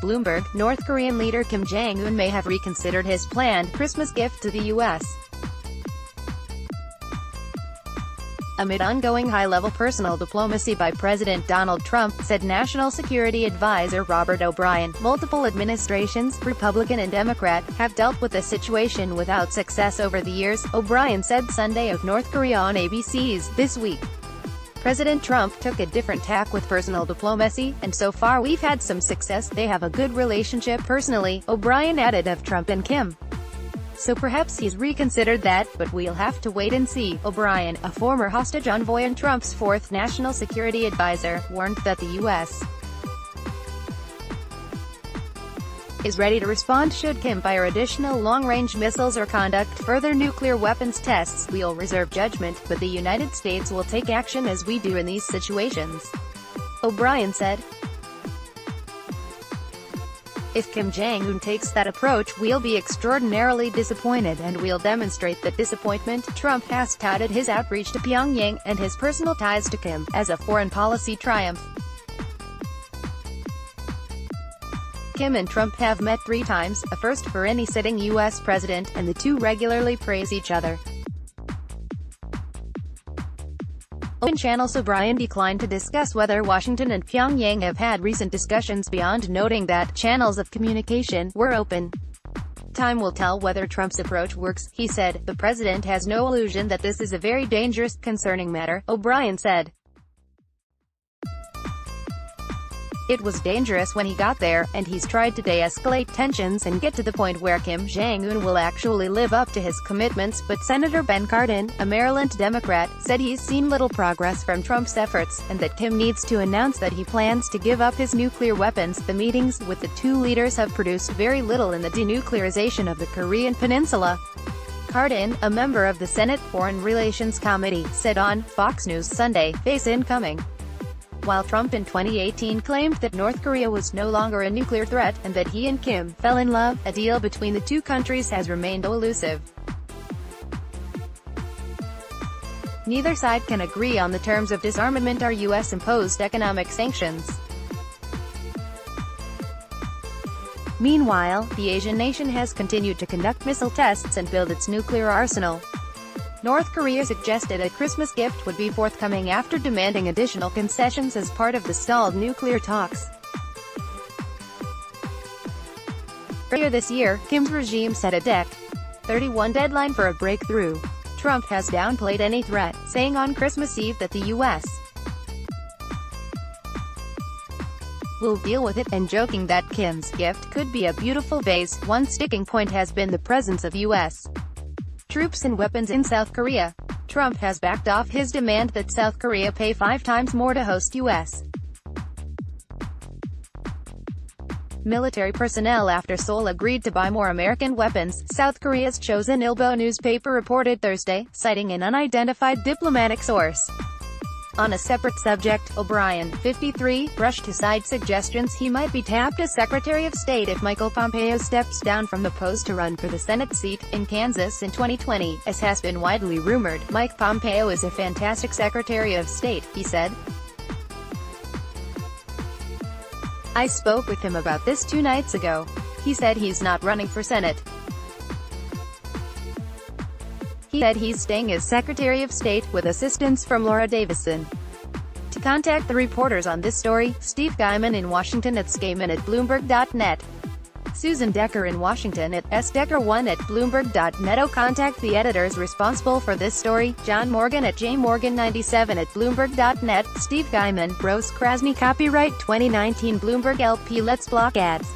Bloomberg, North Korean leader Kim Jong Un may have reconsidered his planned Christmas gift to the U.S. amid ongoing high-level personal diplomacy by President Donald Trump, said National Security Advisor Robert O'Brien. Multiple administrations, Republican and Democrat, have dealt with the situation without success over the years, O'Brien said Sunday of North Korea on ABC's This Week. President Trump took a different tack with personal diplomacy, and so far we've had some success. They have a good relationship personally, O'Brien added of Trump and Kim. So perhaps he's reconsidered that, but we'll have to wait and see. O'Brien, a former hostage envoy and Trump's fourth national security advisor, warned that the U.S. is ready to respond should Kim fire additional long-range missiles or conduct further nuclear weapons tests. We'll reserve judgment, but the United States will take action as we do in these situations, O'Brien said. If Kim Jong Un takes that approach, we'll be extraordinarily disappointed and we'll demonstrate that disappointment. Trump has touted his outreach to Pyongyang, and his personal ties to Kim, as a foreign policy triumph. Kim and Trump have met 3 times, a first for any sitting U.S. president, and the two regularly praise each other. Open channels. O'Brien declined to discuss whether Washington and Pyongyang have had recent discussions beyond noting that channels of communication were open. Time will tell whether Trump's approach works, he said. The president has no illusion that this is a very dangerous, concerning matter, O'Brien said. It was dangerous when he got there, and he's tried to de-escalate tensions and get to the point where Kim Jong Un will actually live up to his commitments, but Senator Ben Cardin, a Maryland Democrat, said he's seen little progress from Trump's efforts, and that Kim needs to announce that he plans to give up his nuclear weapons. The meetings with the two leaders have produced very little in the denuclearization of the Korean Peninsula. Cardin, a member of the Senate Foreign Relations Committee, said on Fox News Sunday, face incoming. While Trump in 2018 claimed that North Korea was no longer a nuclear threat, and that he and Kim fell in love, a deal between the two countries has remained elusive. Neither side can agree on the terms of disarmament or U.S.-imposed economic sanctions. Meanwhile, the Asian nation has continued to conduct missile tests and build its nuclear arsenal. North Korea suggested a Christmas gift would be forthcoming after demanding additional concessions as part of the stalled nuclear talks. Earlier this year, Kim's regime set a Dec. 31 deadline for a breakthrough. Trump has downplayed any threat, saying on Christmas Eve that the U.S. will deal with it, and joking that Kim's gift could be a beautiful vase. One sticking point has been the presence of U.S. troops and weapons in South Korea. Trump has backed off his demand that South Korea pay 5 times more to host U.S. military personnel after Seoul agreed to buy more American weapons, South Korea's chosen Ilbo newspaper reported Thursday, citing an unidentified diplomatic source. On a separate subject, O'Brien, 53, brushed aside suggestions he might be tapped as Secretary of State if Michael Pompeo steps down from the post to run for the Senate seat in Kansas in 2020. As has been widely rumored, Mike Pompeo is a fantastic Secretary of State, he said. I spoke with him about this 2 nights ago. He said he's not running for Senate. He said he's staying as Secretary of State, with assistance from Laura Davison. To contact the reporters on this story, Steve Guyman in Washington at skayman@bloomberg.net. Susan Decker in Washington at sdecker1@bloomberg.net. Or contact the editors responsible for this story, John Morgan at jmorgan97@bloomberg.net. Steve Guyman, Rose Krasny. Copyright 2019 Bloomberg LP. Let's block ads.